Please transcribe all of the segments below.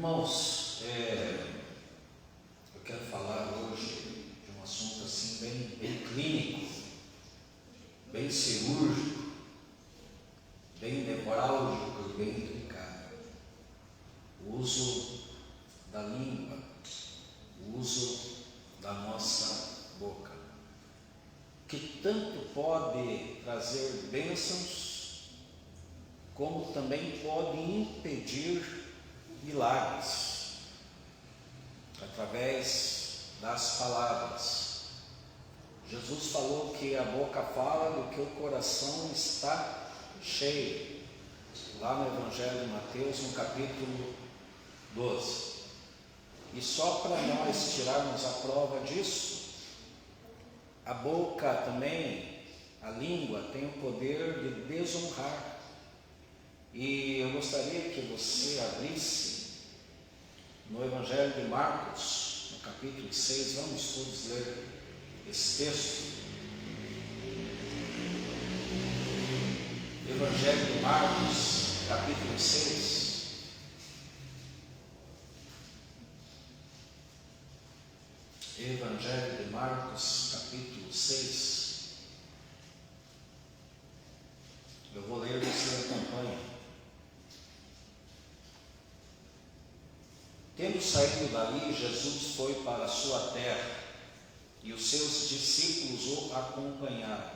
Irmãos, eu quero falar hoje de um assunto assim bem clínico, bem cirúrgico, bem nevrálgico e bem delicado. O uso da língua, o uso da nossa boca, que tanto pode trazer bênçãos, como também pode impedir milagres, através das palavras. Jesus falou que a boca fala do que o coração está cheio, lá no Evangelho de Mateus, no capítulo 12. E só para nós tirarmos a prova disso, a boca também, a língua, tem o poder de desonrar. E eu gostaria que você abrisse no Evangelho de Marcos, no capítulo 6, vamos todos ler esse texto. Evangelho de Marcos, capítulo 6. Evangelho de Marcos, capítulo 6. Eu vou ler, você acompanha. Tendo saído dali, Jesus foi para a sua terra, e os seus discípulos o acompanharam.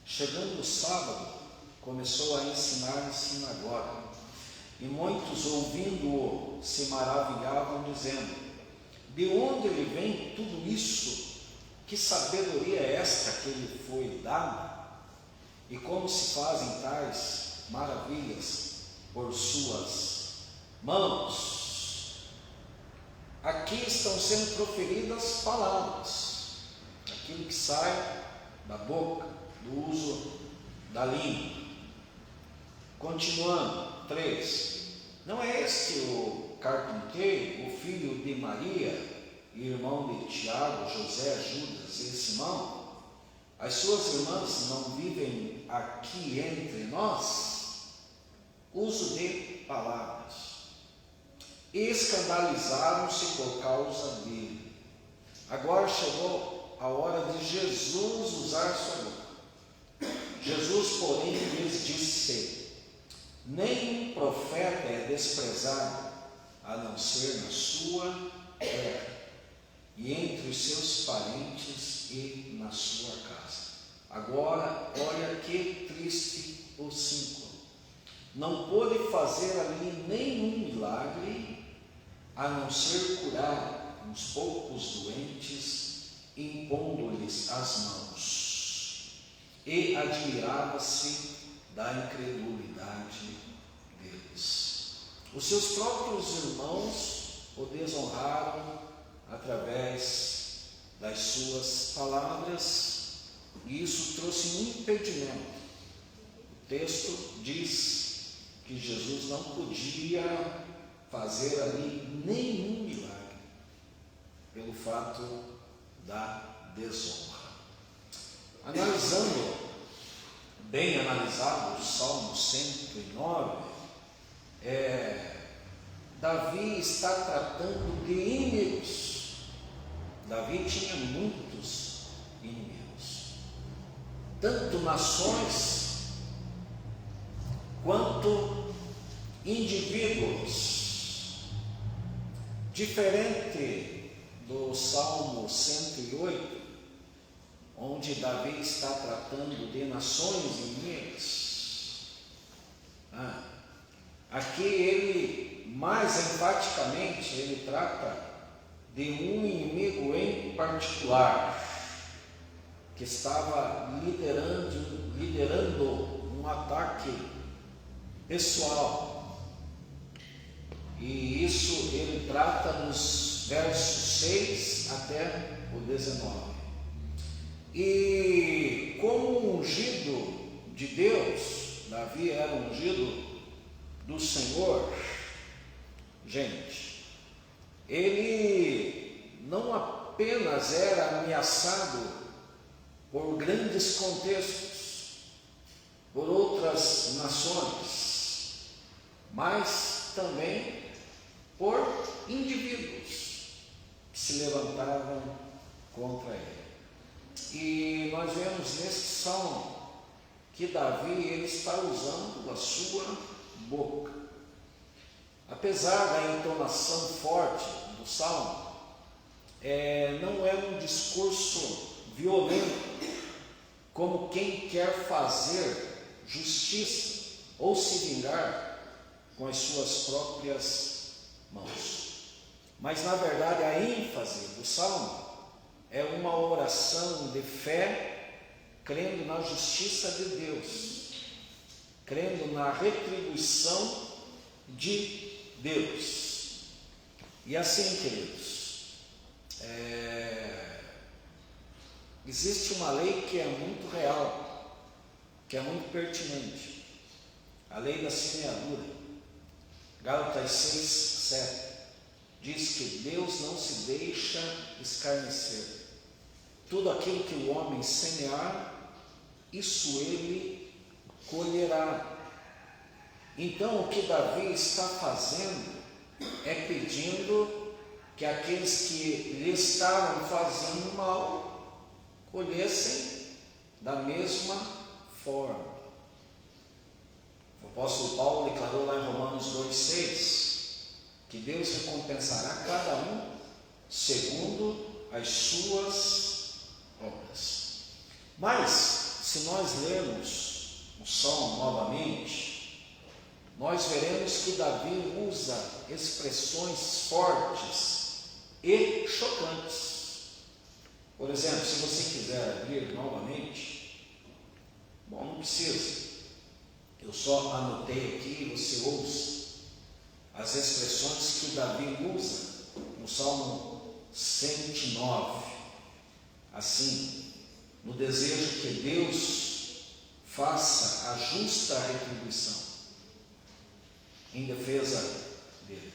Chegando o sábado, começou a ensinar na sinagoga, e muitos, ouvindo-o, se maravilhavam, dizendo: de onde lhe vem tudo isso? Que sabedoria é esta que lhe foi dada? E como se fazem tais maravilhas por suas mãos? Aqui estão sendo proferidas palavras, aquilo que sai da boca, do uso da língua. Continuando, 3. Não é este o carpinteiro, o filho de Maria, irmão de Tiago, José, Judas e Simão? As suas irmãs não vivem aqui entre nós? Uso de palavras. Escandalizaram-se por causa dele. Agora chegou a hora de Jesus usar sua boca. Jesus, porém, lhes disse: nenhum profeta é desprezado, a não ser na sua terra, e entre os seus parentes e na sua casa. Agora, olha que triste o 5. Não pôde fazer ali nenhum milagre, a não ser curar uns poucos doentes, impondo-lhes as mãos. E admirava-se da incredulidade deles. Os seus próprios irmãos o desonraram através das suas palavras, e isso trouxe um impedimento. O texto diz que Jesus não podia fazer ali nenhum milagre, pelo fato da desonra. Analisando, bem analisado, o Salmo 109, Davi está tratando de inimigos. Davi tinha muitos inimigos, tanto nações quanto indivíduos. Diferente do Salmo 108, onde Davi está tratando de nações inimigas, aqui ele, mais enfaticamente, ele trata de um inimigo em particular, que estava liderando um ataque pessoal. E isso ele trata nos versos 6 até o 19. E como ungido de Deus, Davi era ungido do Senhor, gente, ele não apenas era ameaçado por grandes contextos, por outras nações, mas também por indivíduos que se levantavam contra ele. E nós vemos nesse salmo que Davi ele está usando a sua boca. Apesar da entonação forte do salmo, não é um discurso violento, como quem quer fazer justiça ou se vingar com as suas próprias mãos. Mas, na verdade, a ênfase do salmo é uma oração de fé, crendo na justiça de Deus, crendo na retribuição de Deus. E assim, queridos, existe uma lei que é muito real, que é muito pertinente, a lei da semeadura. Gálatas 6:7 diz que Deus não se deixa escarnecer. Tudo aquilo que o homem semear, isso ele colherá. Então, o que Davi está fazendo é pedindo que aqueles que lhe estavam fazendo mal colhessem da mesma forma. O apóstolo Paulo declarou lá em Romanos 2:6 que Deus recompensará cada um segundo as suas obras. Mas, se nós lermos o salmo novamente, nós veremos que Davi usa expressões fortes e chocantes. Por exemplo, se você quiser abrir novamente, não precisa, eu só anotei aqui, você ouça as expressões que Davi usa no Salmo 109, assim, no desejo que Deus faça a justa retribuição em defesa dele.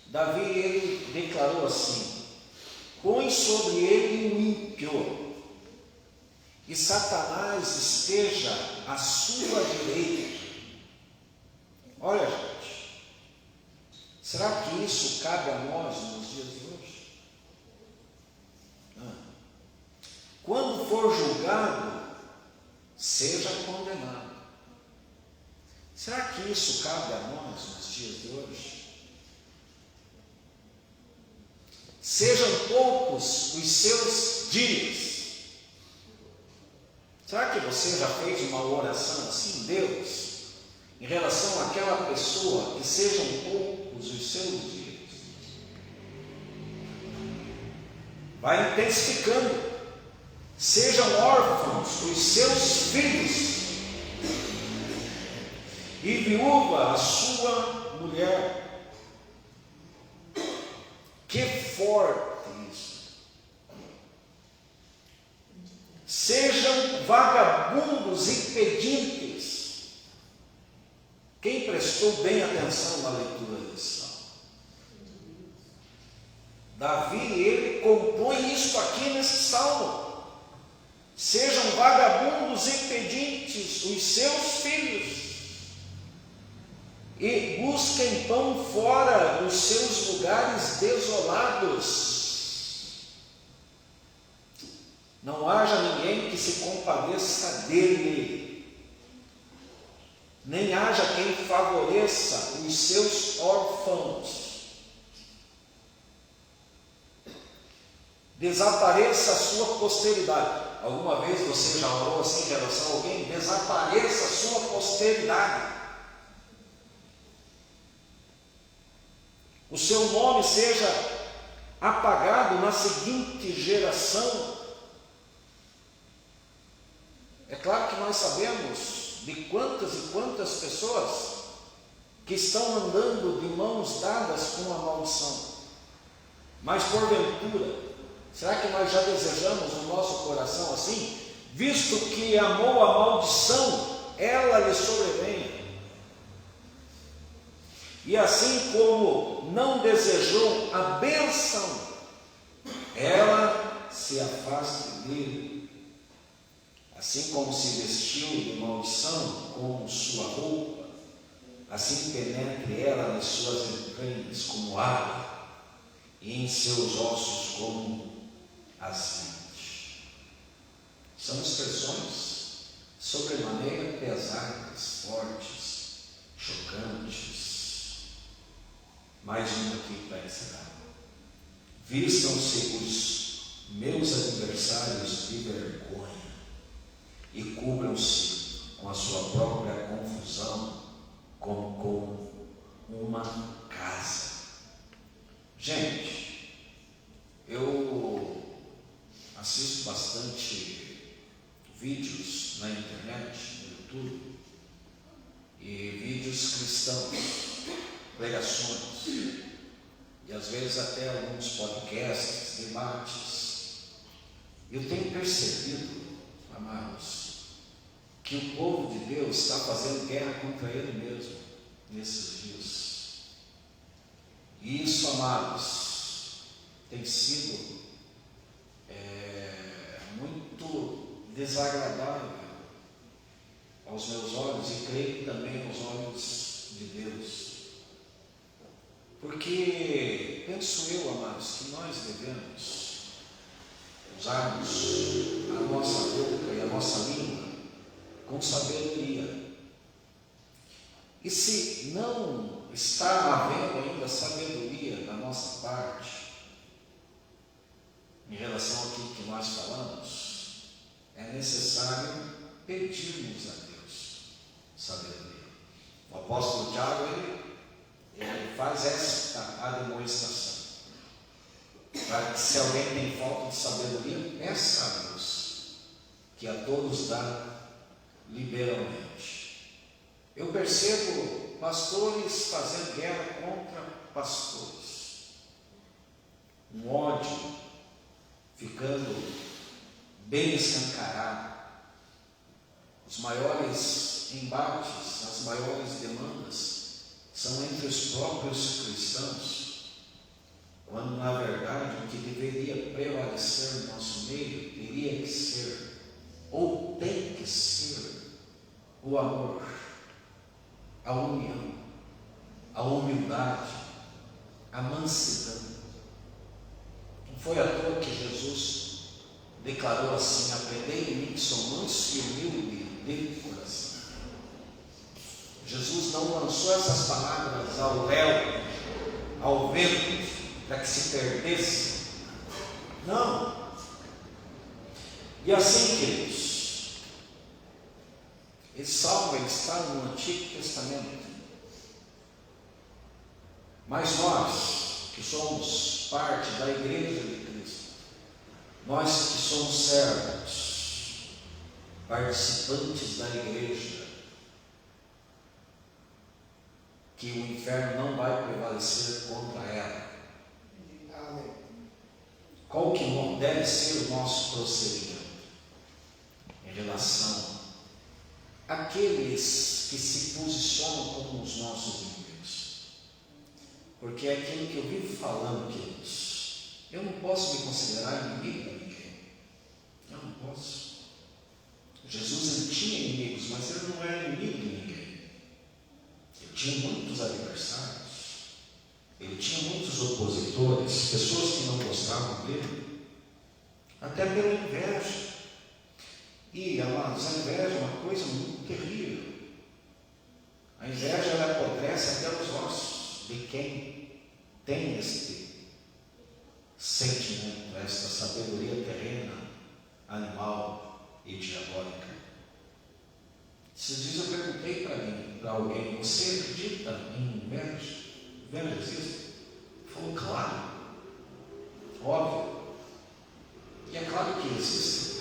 Davi, ele declarou assim: põe sobre ele o ímpio, e Satanás esteja à sua direita. Olha, gente, será que isso cabe a nós nos dias de hoje? Quando for julgado, seja condenado. Será que isso cabe a nós nos dias de hoje? Sejam poucos os seus dias. Será que você já fez uma oração assim, Deus, em relação àquela pessoa, que sejam poucos os seus dias? Vai intensificando. Sejam órfãos os seus filhos, e viúva a sua mulher. Que forte isso! Sejam vagabundos e pedintes. Quem prestou bem atenção na leitura desse salmo? Davi, ele compõe isso aqui nesse salmo. Sejam vagabundos e pedintes os seus filhos, e busquem pão fora dos seus lugares desolados. Não haja ninguém que se compadeça dele, nem haja quem favoreça os seus órfãos. Desapareça a sua posteridade. Alguma vez você já orou assim em relação a alguém? Desapareça a sua posteridade. O seu nome seja apagado na seguinte geração. É claro que nós sabemos de quantas e quantas pessoas que estão andando de mãos dadas com a maldição. Mas porventura, será que nós já desejamos no nosso coração assim? Visto que amou a maldição, ela lhe sobrevenha. E assim como não desejou a bênção, ela se afaste dele. Assim como se vestiu de maldição com sua roupa, assim penetre ela nas suas entranhas como água, e em seus ossos como azeite. São expressões sobremaneira pesadas, fortes, chocantes. Mais uma aqui para encerrar. Vistam-se os meus adversários de vergonha e cubram-se com a sua própria confusão, como com uma casa. Gente, eu assisto bastante vídeos na internet, no YouTube, e vídeos cristãos, pregações, e às vezes até alguns podcasts, debates. Eu tenho percebido, amados, que o povo de Deus está fazendo guerra contra ele mesmo nesses dias. E isso, amados, tem sido muito desagradável aos meus olhos e creio que também aos olhos de Deus. Porque penso eu, amados, que nós devemos usarmos a nossa boca e a nossa língua com sabedoria. E se não está havendo ainda sabedoria da nossa parte em relação àquilo que nós falamos, é necessário pedirmos a Deus sabedoria. O apóstolo Tiago, ele faz esta demonstração, para que, se alguém tem falta de sabedoria, peça a Deus, que a todos dá liberalmente. Eu percebo pastores fazendo guerra contra pastores, um ódio ficando bem escancarado, os maiores embates, as maiores demandas são entre os próprios cristãos, quando na verdade o que deveria prevalecer no nosso meio teria que ser, ou tem que ser, o amor, a união, a humildade, a mansidão. Não foi à toa que Jesus declarou assim: aprendei de mim que sou manso e humilde de coração. Jesus não lançou essas palavras ao léu, ao vento, para que se perdesse. Não. E assim, queridos, esse salmo está no Antigo Testamento. Mas nós, que somos parte da Igreja de Cristo, nós que somos servos, participantes da Igreja, que o inferno não vai prevalecer contra ela. Amém. Qual que deve ser o nosso procedimento em relação àqueles que se posicionam como os nossos inimigos? Porque é aquilo que eu vivo falando, queridos, eu não posso me considerar inimigo de ninguém. Eu não posso. Jesus, ele tinha inimigos, mas ele não era inimigo de ninguém. Ele tinha muitos adversários, ele tinha muitos opositores, pessoas que não gostavam dele, até pela inveja. E, amados, a inveja é uma coisa muito terrível. A inveja, ela apodrece até os ossos de quem tem este sentimento, esta sabedoria terrena, animal e diabólica. Esses dias eu perguntei para alguém: você acredita em inveja? Inveja existe? Ele falou: claro, óbvio. E é claro que existe.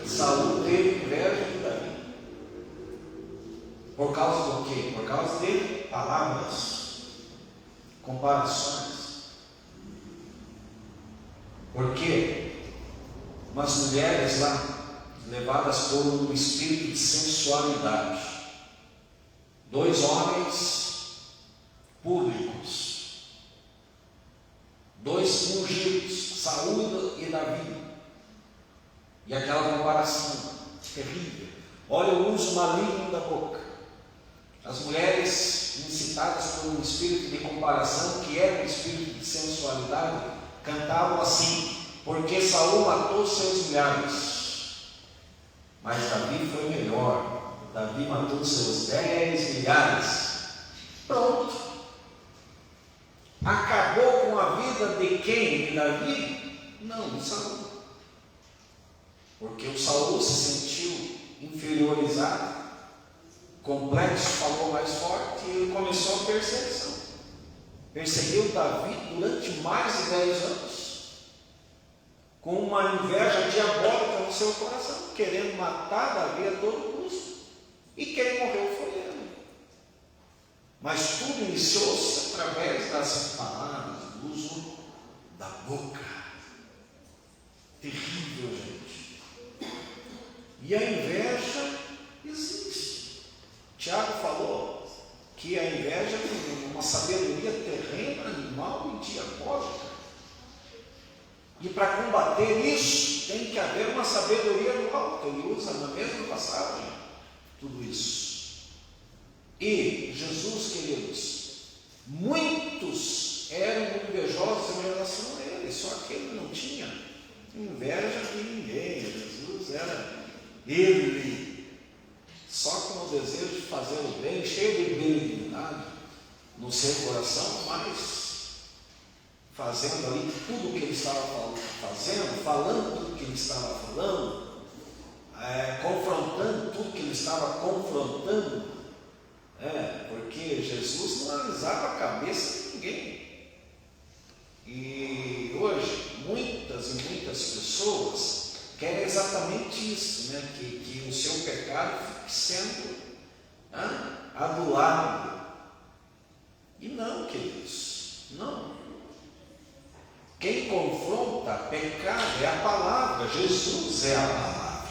Saul teve inveja de Davi. Por causa do quê? Por causa de palavras, comparações. Porque umas mulheres lá, levadas por um espírito de sensualidade, dois homens públicos, dois ungidos, Saúl e Davi, e aquela comparação terrível. Olha o uso maligno da boca. As mulheres incitadas por um espírito de comparação, que era um espírito de sensualidade, cantavam assim: porque Saul matou seus milhares, mas Davi foi melhor. Davi matou seus 10 milhares. Pronto. Acabou com a vida de quem? De Davi? Não, de Saul. Porque o Saul se sentiu inferiorizado, complexo, falou mais forte, e ele começou a perseguição. Perseguiu Davi durante mais de 10 anos, com uma inveja diabólica no seu coração, querendo matar Davi a todo custo. E quem morreu foi ele. Mas tudo iniciou-se através das palavras, do uso da boca. Terrível, gente. E a inveja existe. Tiago falou que a inveja é uma sabedoria terrena, animal e diabólica. E para combater isso, tem que haver uma sabedoria do alto. Ele usa na mesma passagem tudo isso. E Jesus, queridos, muitos eram invejosos em relação a ele, só que ele não tinha inveja de ninguém. Jesus era ele, só com o desejo de fazer o bem, cheio de benignidade no seu coração, mas fazendo ali tudo o que ele estava fazendo, falando tudo o que ele estava falando, confrontando tudo que ele estava confrontando, porque Jesus não alisava a cabeça de ninguém. E hoje, muitas e muitas pessoas querem exatamente isso, que o seu pecado fique sendo adulado. E não, queridos, não. Quem confronta pecado é a palavra. Jesus é a palavra.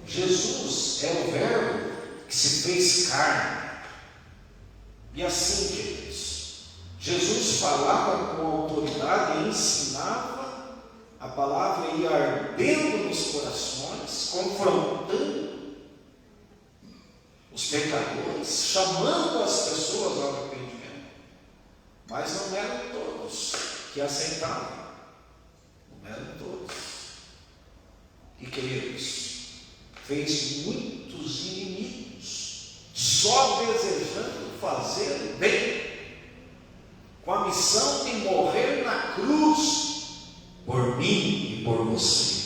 Jesus é o Verbo que se fez carne. E assim, queridos, Jesus falava com autoridade e ensinava, a palavra ia ardendo nos corações, confrontando os pecadores, chamando as pessoas ao arrependimento. Mas não eram todos que aceitavam, não eram todos. E, queridos, fez muitos inimigos, só desejando fazer bem, com a missão de morrer na cruz por mim e por você.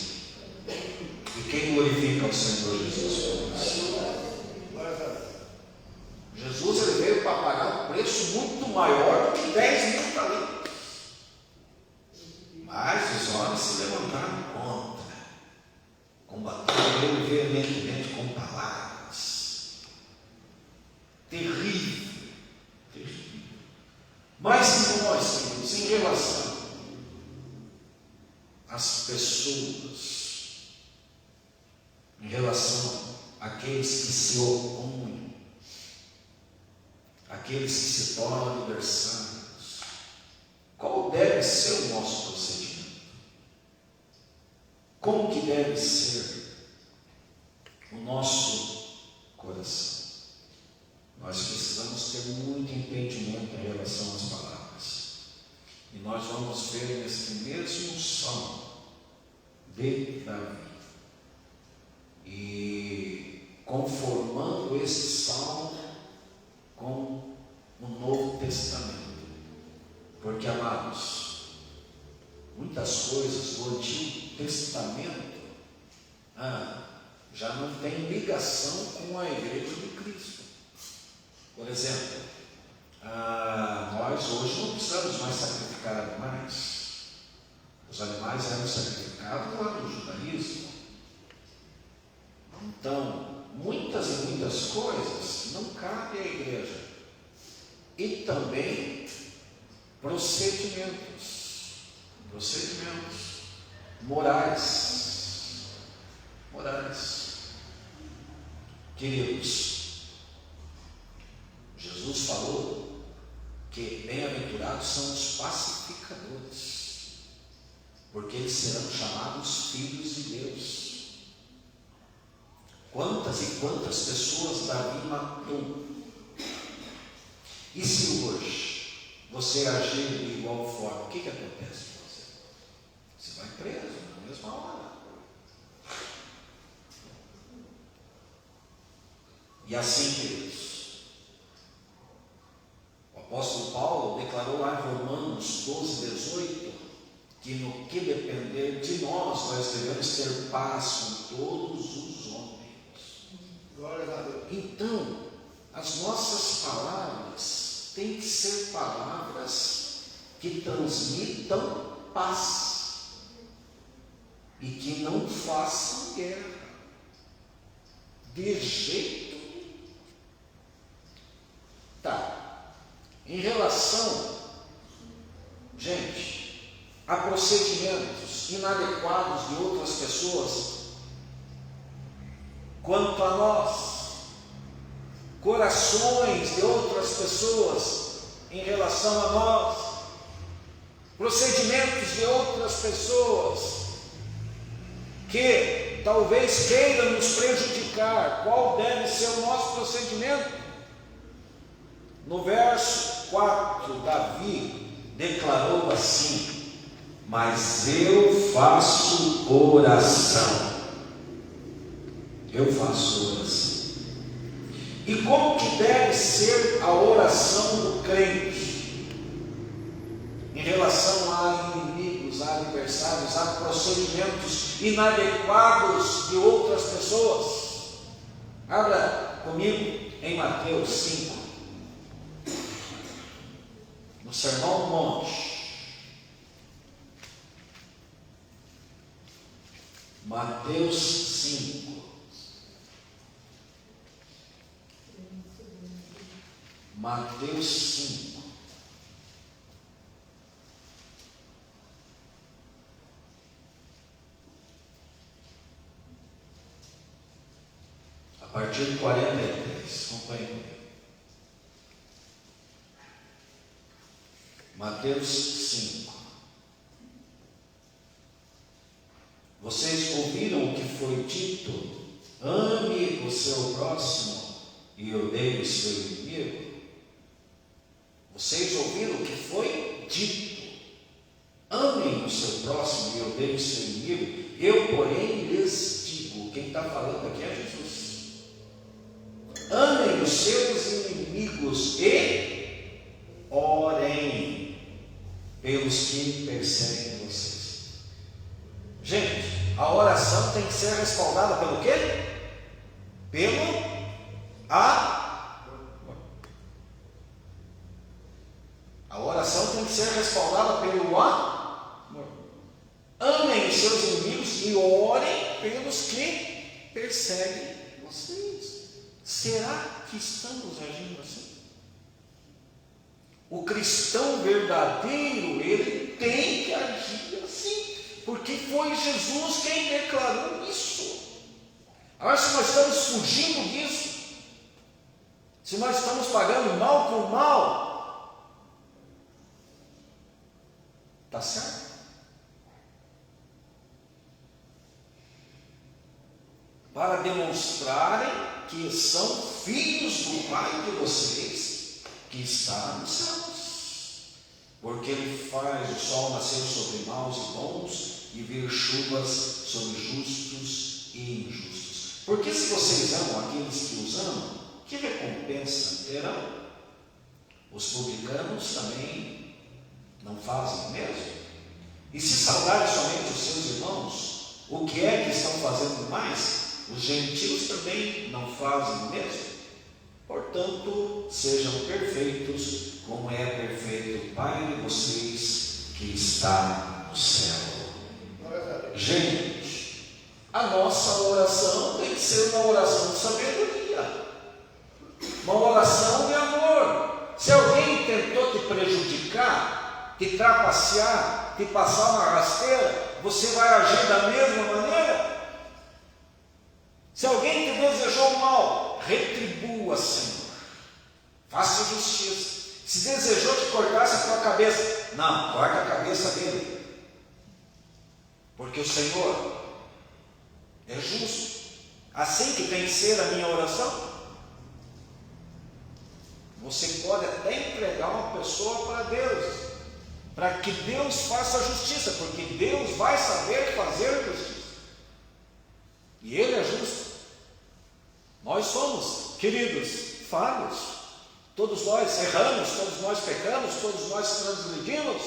E quem glorifica o Senhor Jesus? Jesus, ele veio para pagar um preço muito maior do que 10 mil talentos. Mas os homens se levantaram contra, combateram ele veementemente com palavras. Terrível, terrível. Mas nós, queridos, em relação às pessoas, em relação àqueles que se opõem, aqueles que se tornam adversários, qual deve ser o nosso procedimento? Como que deve ser o nosso coração? Nós precisamos ter muito entendimento em relação às palavras. E nós vamos ver nesse mesmo salmo de Davi. E conformando esse salmo com o Novo Testamento. Porque, amados, muitas coisas do Antigo Testamento já não tem ligação com a Igreja de Cristo. Por exemplo, nós hoje não precisamos mais sacrificar animais. Os animais eram sacrificados lá no judaísmo. Então, muitas e muitas coisas não cabem à igreja. E também procedimentos morais. Queridos, Jesus falou que bem-aventurados são os pacificadores, porque eles serão chamados filhos de Deus. Quantas e quantas pessoas Davi matou? E se hoje você agir de igual forma, o que acontece com você? Você vai preso na mesma hora. E assim, queridos, o apóstolo Paulo declarou lá em Romanos 12, 18, que no que depender de nós devemos ter paz com todos os homens. Glória a Deus. Então, as nossas palavras têm que ser palavras que transmitam paz e que não façam guerra, de jeito. Tá. Em relação, gente, a procedimentos inadequados de outras pessoas, quanto a nós, corações de outras pessoas em relação a nós, procedimentos de outras pessoas que talvez queiram nos prejudicar, qual deve ser o nosso procedimento? No verso 4, Davi declarou assim: mas eu faço oração. Eu faço oração. E como que deve ser a oração do crente em relação a inimigos, a adversários, a procedimentos inadequados de outras pessoas? Abra comigo em Mateus 5. No Sermão do Monte, Mateus 5, Mateus 5, a partir de 43, acompanhe comigo. Mateus 5. Vocês ouviram o que foi dito? Ame o seu próximo e odeie o seu inimigo. Vocês ouviram o que foi dito? Amem o seu próximo e odeiem o seu inimigo. Eu, porém, lhes digo, quem está falando aqui é Jesus. Amem os seus inimigos e orem pelos que perseguem vocês. Gente, a oração tem que ser respaldada pelo quê? A oração tem que ser respaldada pelo amor. Amem os seus inimigos e orem pelos que perseguem vocês. Será que estamos agindo assim? O cristão verdadeiro, ele tem que agir assim, porque foi Jesus quem declarou isso. Agora, se nós estamos fugindo disso, se nós estamos pagando mal com mal, está certo? Para demonstrarem que são filhos do Pai de vocês, que está nos céus, porque Ele faz o sol nascer sobre maus e bons e vir chuvas sobre justos e injustos. Porque se vocês amam aqueles que os amam, que recompensa terão? Os publicanos também não fazem o mesmo? E se saudarem somente os seus irmãos, o que é que estão fazendo mais? Os gentios também não fazem o mesmo? Portanto, sejam perfeitos, como é perfeito o Pai de vocês que está no céu. Gente, a nossa oração tem que ser uma oração de sabedoria, uma oração de amor. Se alguém tentou te prejudicar, te trapacear, te passar uma rasteira, você vai agir da mesma maneira? Se alguém te desejou mal, retribua, Senhor. Faça justiça. Se desejou que cortasse a tua cabeça, não, corta a cabeça dele. Porque o Senhor é justo. Assim que tem que ser a minha oração? Você pode até entregar uma pessoa para Deus, para que Deus faça justiça, porque Deus vai saber fazer justiça. E Ele é justo. Nós somos, queridos, falhos. Todos nós erramos, todos nós pecamos, todos nós transgredimos,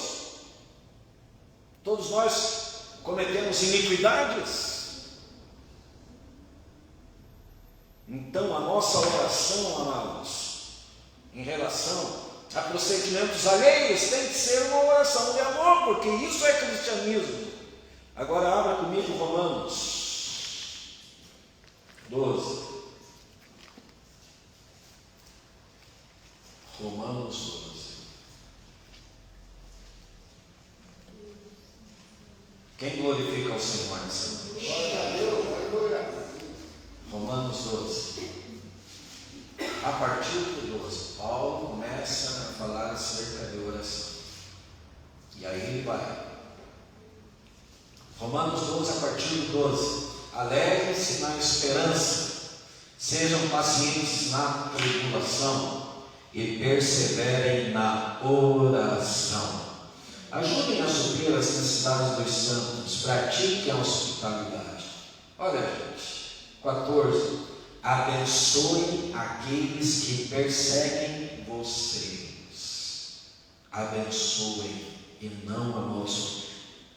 todos nós cometemos iniquidades. Então a nossa oração, amados, em relação a procedimentos alheios, tem que ser uma oração de amor, porque isso é cristianismo. Agora abra comigo Romanos 12. Romanos 12. Quem glorifica ao Senhor nessa noite? Romanos 12. A partir do 12, Paulo começa a falar acerca de oração. E aí ele vai. Romanos 12, a partir do 12. Alegrem-se na esperança, sejam pacientes na tribulação e perseverem na oração. Ajudem a suprir as necessidades dos santos, pratiquem a hospitalidade. Olha, gente, 14. Abençoem aqueles que perseguem vocês. Abençoem e não amaldiçoem.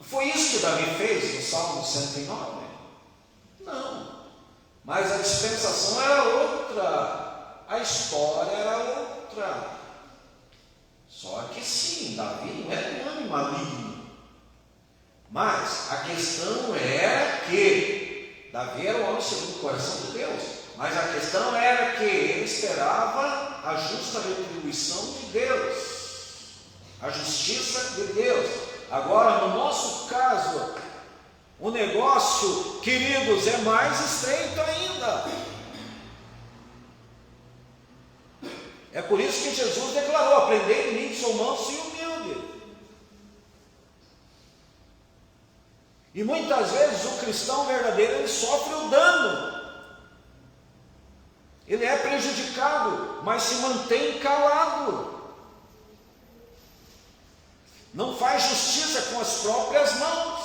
Foi isso que Davi fez no Salmo 109? Não. Mas a dispensação era outra. A história era outra. Só que sim, Davi não era um homem maligno. Mas a questão era que Davi era um homem segundo o coração de Deus. Mas a questão era que ele esperava a justa retribuição de Deus, a justiça de Deus. Agora, no nosso caso, o negócio, queridos, é mais estreito ainda. É por isso que Jesus declarou: aprendei de mim que sou manso e humilde. E muitas vezes o cristão verdadeiro, ele sofre o dano. Ele é prejudicado, mas se mantém calado. Não faz justiça com as próprias mãos.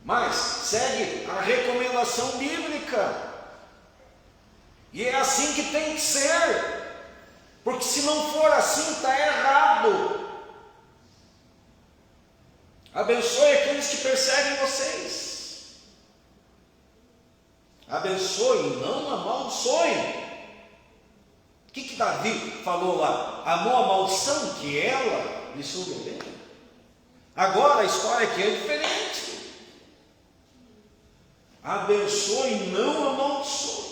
Mas segue a recomendação bíblica. E é assim que tem que ser. Porque se não for assim, está errado. Abençoe aqueles que perseguem vocês. Abençoe, não amaldiçoe. O que Davi falou lá? Amou a maldição que ela lhe sobreveio. Agora a história aqui é diferente. Abençoe, não amaldiçoe.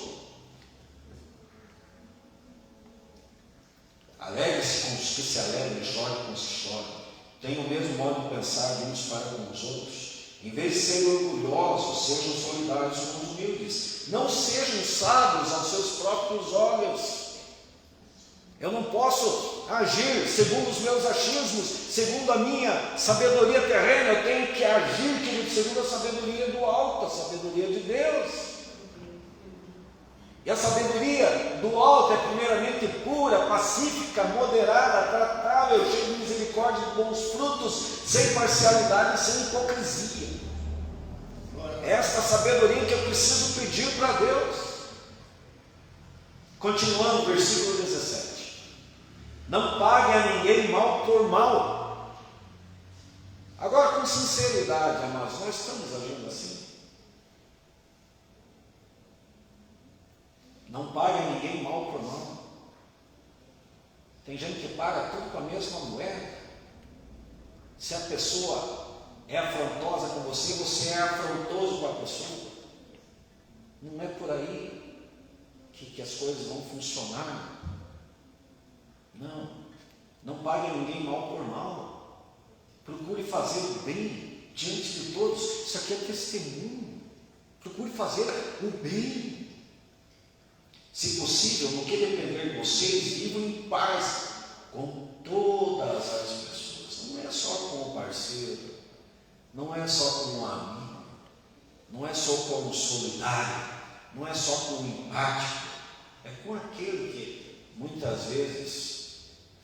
Alegre-se com os que se alegram, chore com os que choram. Tenham o mesmo modo de pensar de uns para com os outros. Em vez de serem orgulhosos, sejam solidários com os humildes. Não sejam sábios aos seus próprios olhos. Eu não posso agir segundo os meus achismos, segundo a minha sabedoria terrena. Eu tenho que agir, querido, segundo a sabedoria do alto, a sabedoria de Deus. E a sabedoria do alto é primeiramente pura, pacífica, moderada, tratável, cheia de misericórdia e bons frutos, sem parcialidade e sem hipocrisia. Esta sabedoria que eu preciso pedir para Deus. Continuando, versículo 17. Não paguem a ninguém mal por mal. Agora, com sinceridade, amados, nós estamos agindo assim? Não pague a ninguém mal por mal. Tem gente que paga tudo com a mesma moeda. Se a pessoa é afrontosa com você, você é afrontoso com a pessoa. Não é por aí que as coisas vão funcionar. Não pague a ninguém mal por mal. Procure fazer o bem diante de todos. Isso aqui é testemunho. Procure fazer o bem. Se possível, no que depender de vocês, vivam em paz com todas as pessoas. Não é só com o parceiro, não é só com um amigo, não é só com o solidário, não é só com o empático, é com aquele que muitas vezes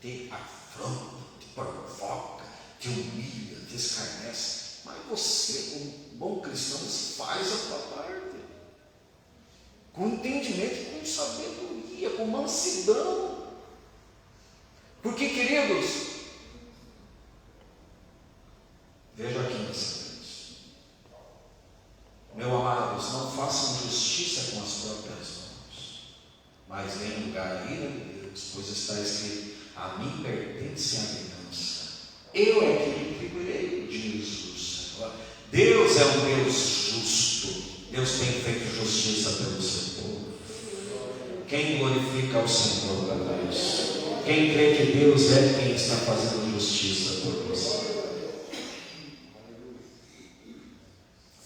te afronta, te provoca, te humilha, te escarnece. Mas você, como bom cristão, você faz a sua parte, com entendimento, com sabedoria, com mansidão. Porque, queridos, veja aqui nessa vez, meus amados, não façam justiça com as próprias mãos, mas deem lugar à ira de Deus, pois está escrito: a mim pertence a vingança, eu é que retribuirei, diz o Senhor. Deus é um Deus justo, Deus tem feito justiça pelo seu povo. Quem glorifica ao Senhor para isso? Quem crê que Deus é quem está fazendo justiça por você?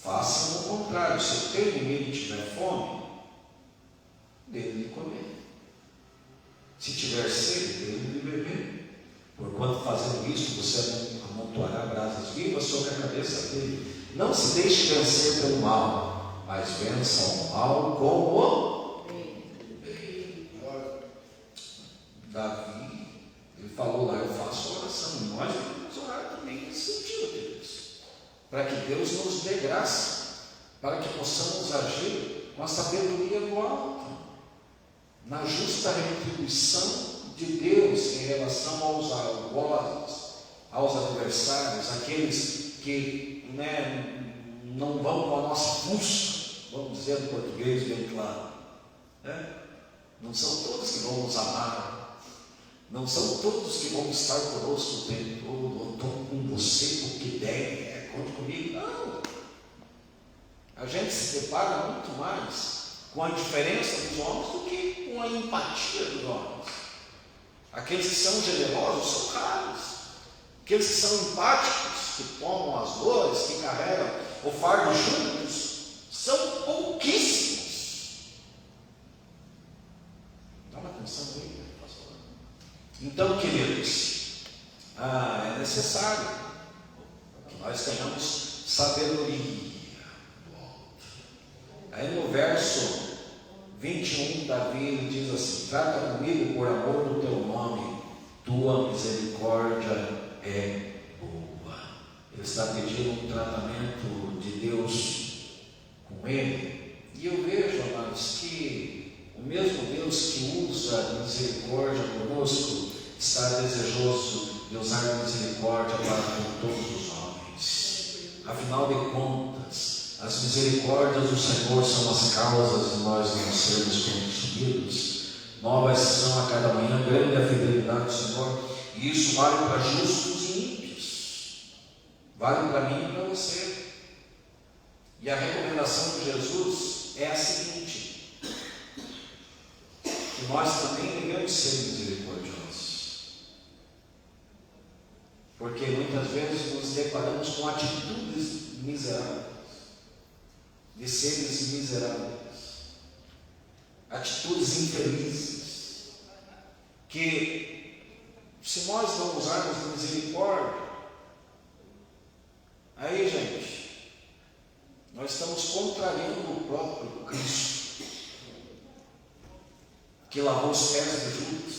Façam o contrário. Se o teu inimigo tiver fome, dê-lhe de comer. Se tiver sede, dê-lhe de beber. Porquanto fazendo isso, você amontoará brasas vivas sobre a cabeça dele. Não se deixe vencer pelo mal, mas vença o mal com o bem. Davi, ele falou lá: eu faço oração. E nós devemos orar também nesse sentido, Deus, para que Deus nos dê graça, para que possamos agir com a sabedoria do alto, na justa retribuição de Deus em relação aos algozes, aos adversários, aqueles que não vão com a nossa fuça, vamos dizer em português bem claro, não são todos que vão nos amar, não são todos que vão estar conosco o tempo todo. Eu estou com você porque der, conte comigo. Não, a gente se depara muito mais com a diferença dos homens do que com a empatia dos homens. Aqueles que são generosos são raros, aqueles que são empáticos, que tomam as dores, que carregam o fardo juntos, são pouquíssimos. Dá uma atenção aí, pastor. Então, queridos, é necessário que nós tenhamos sabedoria. Aí no verso 21, Davi diz assim: trata comigo por amor do teu nome, tua misericórdia é boa. Ele está pedindo um tratamento de Deus com ele. E eu vejo, amados, que o mesmo Deus que usa misericórdia conosco está desejoso de usar misericórdia para com todos os homens. Afinal de contas, as misericórdias do Senhor são as causas de nós não sermos consumidos. Novas são a cada manhã, grande é a fidelidade do Senhor. E isso vale para justos e ímpios, vale para mim e para você. E a recomendação de Jesus é a seguinte: que nós também devemos ser misericordiosos, porque muitas vezes nos deparamos com atitudes miseráveis, de seres miseráveis, atitudes infelizes, que se nós não usarmos misericórdia, aí, gente, nós estamos contrariando o próprio Cristo, que lavou os pés de Judas.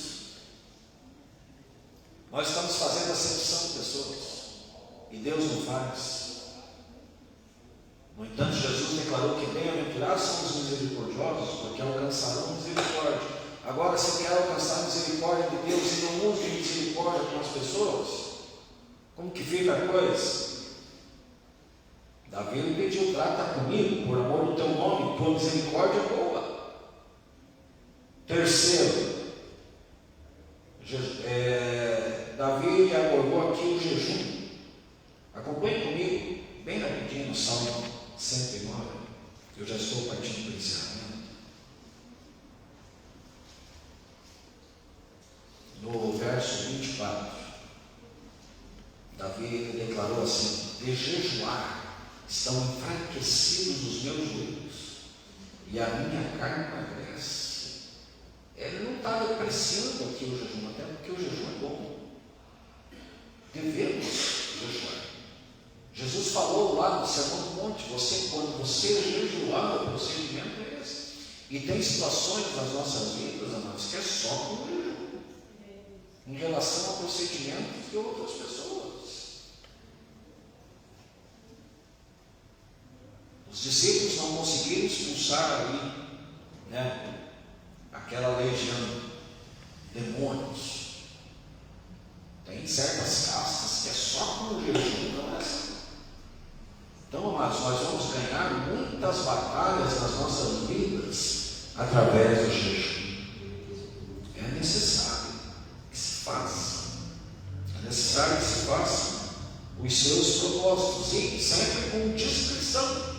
Nós estamos fazendo acepção de pessoas, e Deus não faz. No entanto, Jesus declarou que bem-aventurados são os misericordiosos, porque alcançarão misericórdia. Agora, se eu quero alcançar a misericórdia de Deus e não uso de misericórdia com as pessoas, como que fica a coisa? Davi pediu: trata comigo por amor do teu nome, tua misericórdia é boa. Terceiro, Davi abordou aqui o jejum. Acompanhe comigo bem rapidinho no Salmo 109, eu já estou partindo para o encerramento. No verso 24, Davi declarou assim: de jejuar estão enfraquecidos os meus joelhos e a minha carne emagrece. Ele não está depreciando aqui o jejum, até porque o jejum é bom. Devemos jejuar. Jesus falou lá no Sermão do Monte, quando você jejuar, o procedimento é esse. E tem situações nas nossas vidas, amados, que é só com o jejum, em relação ao procedimento de outras pessoas. Os discípulos não conseguiram expulsar ali, aquela legião, demônios. Tem certas castas que é só com o jejum, não é assim. Então, amados, nós vamos ganhar muitas batalhas nas nossas vidas através do jejum. É necessário que se faça. É necessário que se faça os seus propósitos, e sempre com discrição.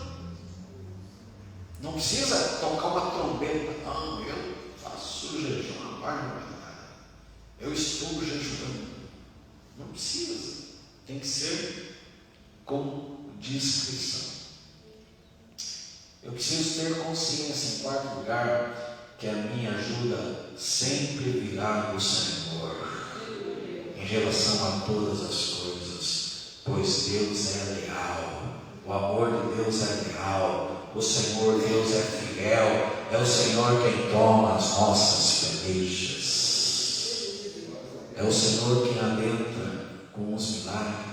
Não precisa tocar uma trombeta. Não, eu faço jejum, a barbaridade. Eu estou jejuando. Não precisa. Tem que ser com discrição. Eu preciso ter consciência, em quarto lugar, que a minha ajuda sempre virá do Senhor, em relação a todas as coisas, pois Deus é leal, o amor de Deus é leal, o Senhor Deus é fiel, é o Senhor quem toma as nossas pelejas, é o Senhor quem adentra com os milagres.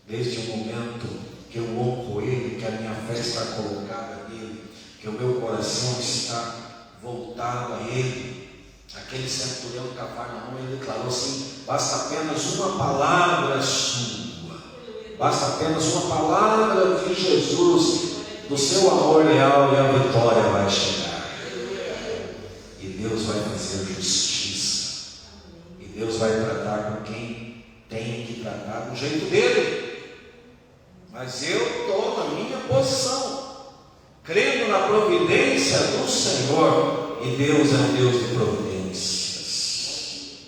Desde o momento que eu honro Ele, que a minha fé está colocada nele, que o meu coração está voltado a Ele, aquele centurião de Cafarnaum, ele declarou assim: basta apenas uma palavra sua, basta apenas uma palavra de Jesus, do seu amor leal, e a vitória vai chegar. E Deus vai fazer justiça, e Deus vai tratar com quem tem que tratar do jeito dele. Mas eu estou na minha posição, crendo na providência do Senhor, e Deus é um Deus de providências.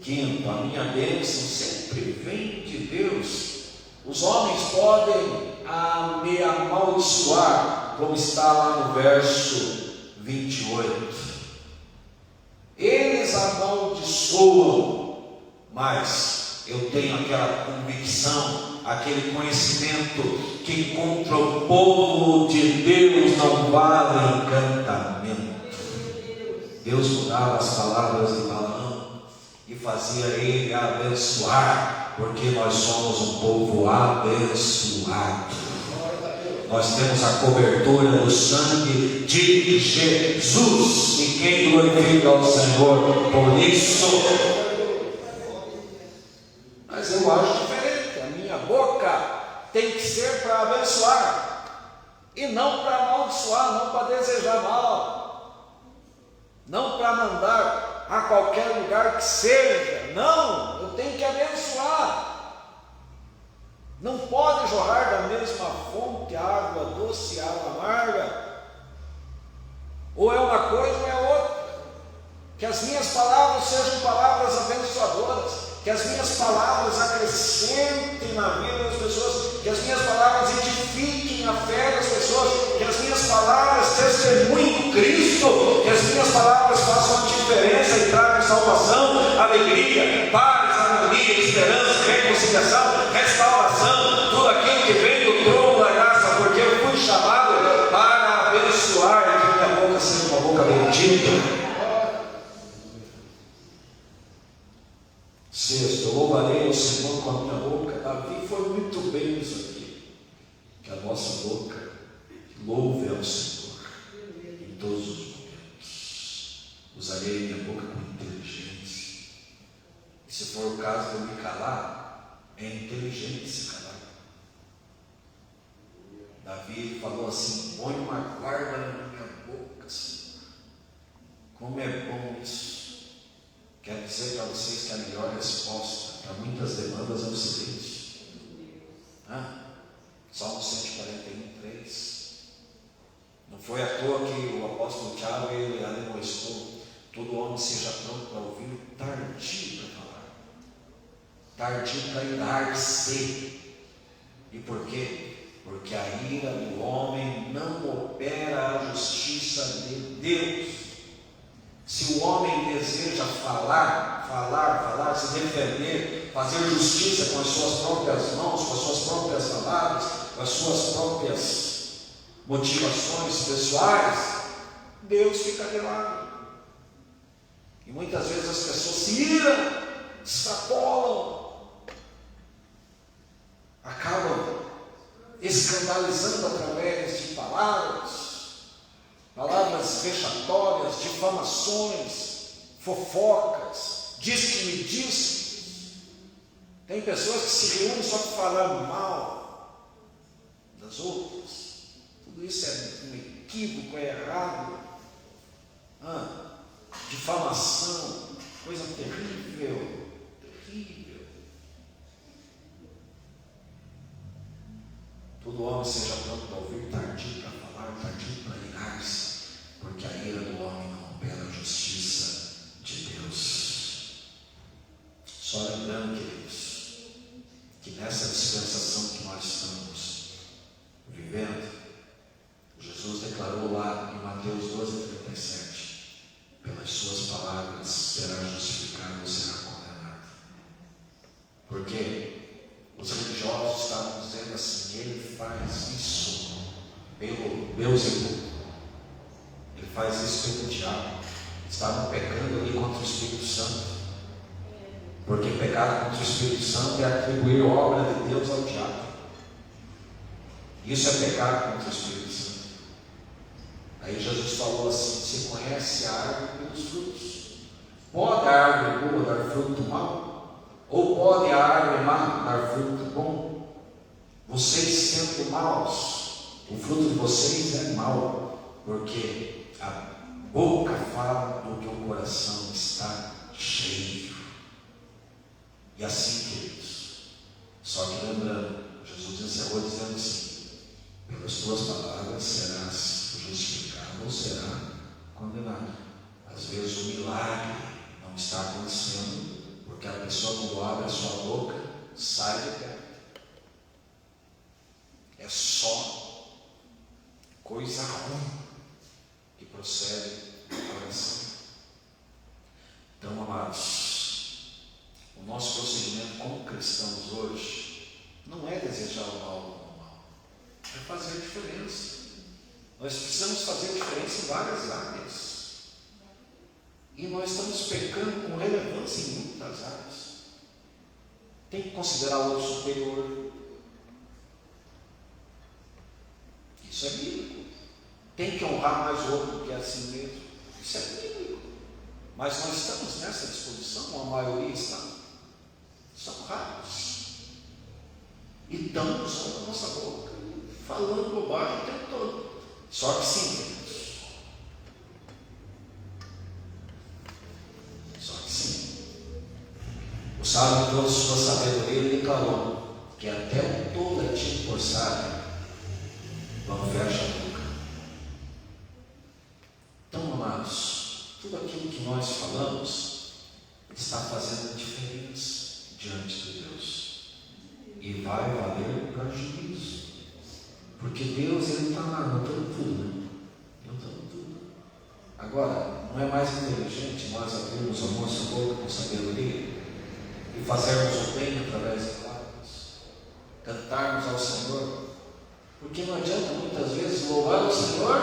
Quinto, a minha bênção sempre vem de Deus. Os homens podem me amaldiçoar, como está lá no verso 28. Eles amaldiçoam, mas eu tenho aquela convicção, aquele conhecimento que contra o povo de Deus não vale encantamento. Deus mudava as palavras de Balaão e fazia ele abençoar, porque nós somos um povo abençoado. Nós temos a cobertura do sangue de Jesus, e quem glorifica ao Senhor por isso. Mas eu acho diferente. A minha boca tem que ser para abençoar, e não para amaldiçoar, não para desejar mal, não para mandar a qualquer lugar que seja. Não, eu tenho que abençoar. Não pode jorrar da mesma fonte água doce e água amarga. Ou é uma coisa ou é outra. Que as minhas palavras sejam palavras abençoadoras, que as minhas palavras acrescentem na vida das pessoas, que as minhas palavras edifiquem a fé das pessoas, que as minhas palavras testemunhem Cristo, que as minhas palavras façam diferença e tragam salvação, alegria, paz, harmonia, esperança, reconciliação, restauração, tudo aquilo que vem do trono da graça, porque eu fui chamado para abençoar, e que minha boca seja uma boca bendita. Sexto, eu louvarei ao Senhor com a minha boca. Davi foi muito bem nisso aqui, que a nossa boca louve ao Senhor em todos os momentos. Usarei minha boca com inteligência, e se for o caso de eu me calar, é inteligente se calar. Davi falou assim: põe uma guarda na minha boca, Senhor. Como é bom isso. Quero dizer para vocês que a melhor resposta para muitas demandas é o silêncio. Salmo 141, 3. Não foi à toa que o apóstolo Tiago ele ademoestou: todo homem seja pronto para ouvir, tardio para falar, tardio para irar-se. E por quê? Porque a ira do homem não opera a justiça de Deus. Se o homem deseja falar, se defender, fazer justiça com as suas próprias mãos, com as suas próprias palavras, com as suas próprias motivações pessoais, Deus fica de lado. E muitas vezes as pessoas se iram, extrapolam, acabam escandalizando através de palavras vexatórias, difamações, fofocas, diz-que-me-diz. Tem pessoas que se reúnem só para falar mal das outras. Tudo isso é um equívoco, é errado. Difamação, coisa terrível, terrível. Todo homem seja pronto para ouvir, tardio para falar, tardio para irar-se, porque a ira do homem não opera a justiça de Deus. Só lembrando, queridos, que nessa dispensação que nós estamos vivendo, Jesus declarou lá em Mateus 12:37, pelas suas palavras será justificado ou será condenado. Porque os religiosos estavam dizendo assim: ele faz isso pelo Beelzebub, ele faz isso pelo diabo. Estavam pecando ali contra o Espírito Santo, porque pecar contra o Espírito Santo é atribuir obra de Deus ao diabo. Isso é pecar contra o Espírito Santo. Aí Jesus falou assim: você conhece a árvore pelos frutos. Pode a árvore boa dar fruto mau? Ou pode a árvore má dar fruto bom? Vocês sendo maus, o fruto de vocês é mau, porque a boca fala do que o coração está cheio. E assim, queridos, só que lembrando, Jesus encerrou dizendo assim: pelas tuas palavras serás justificado ou será condenado. Às vezes o milagre não está acontecendo porque a pessoa, quando abre a sua boca, sai de perto. É só coisa ruim que procede do coração. Então, amados, o nosso procedimento como cristãos hoje não é desejar o mal do mal, é fazer a diferença. Nós precisamos fazer diferença em várias áreas. E nós estamos pecando com relevância em muitas áreas. Tem que considerar o outro superior. Isso é bíblico. Tem que honrar mais o outro do que a si mesmo. Isso é bíblico. Mas nós estamos nessa disposição, a maioria está. São raros. E estamos usando a nossa boca, falando bobagem o tempo todo. Só que sim, queridos. Só que sim. O sábio, em toda sua sabedoria, ele declarou que até o tolo é tido por sábio quando fecha a boca. Então, amados, tudo aquilo que nós falamos está fazendo diferença diante de Deus. E vai valer para juízo. Porque Deus, ele está lá, notando tudo, né? Notando tudo. Agora, não é mais inteligente nós abrirmos a nossa boca com sabedoria e fazermos o bem através de palavras, cantarmos ao Senhor? Porque não adianta muitas vezes louvar o Senhor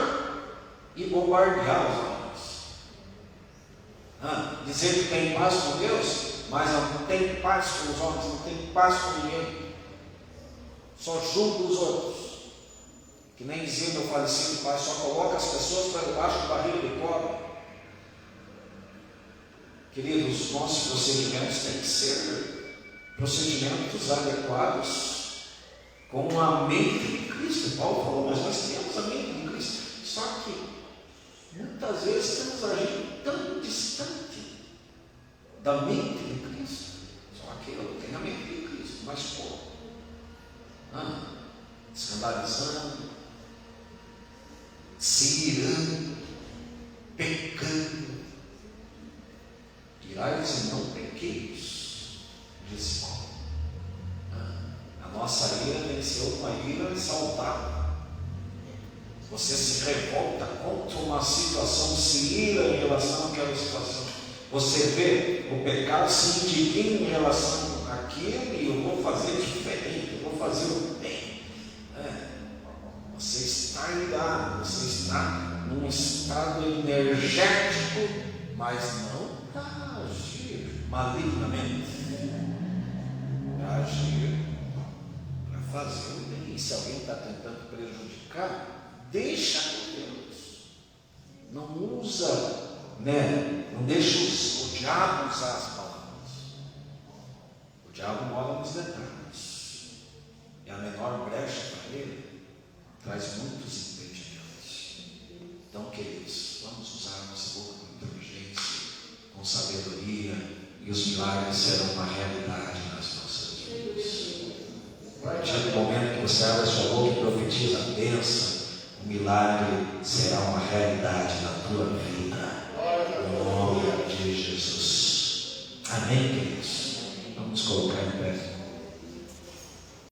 e bombardear os homens. Dizer que tem paz com Deus, mas não tem paz com os homens, não tem paz com ninguém. Só julga os outros. Que nem dizia meu falecido pai, só coloca as pessoas para debaixo do barril de cobre. Queridos, os nossos procedimentos têm que ser procedimentos adequados com a mente de Cristo. Paulo falou, mas nós temos a mente de Cristo. Só que muitas vezes estamos agindo tão distante da mente de Cristo. Só aquilo tem a mente de Cristo, mas pouco. Escandalizando, se irando, pecando. Irai-vos e não pequeis, disse Paulo. A nossa ira tem que ser uma ira exaltada. Você se revolta contra uma situação, se ira em relação àquela situação. Você vê o pecado, se indigna em relação aquilo e eu vou fazer diferente, eu vou fazer o bem. Você está ligado, você está num estado energético, mas não para agir malignamente, para agir, para fazer o bem. Se alguém está tentando prejudicar, deixa com Deus. Não usa, não deixa o diabo usar as palavras. O diabo mora nos detalhes, e a menor brecha para ele traz muitos impedimentos. Então, queridos, vamos usar nossa boca com inteligência, com sabedoria, e os milagres serão uma realidade nas nossas vidas. A partir do momento que você abre a sua boca e profetiza a bênção, o milagre será uma realidade na tua vida. Em nome de Jesus. Amém, queridos?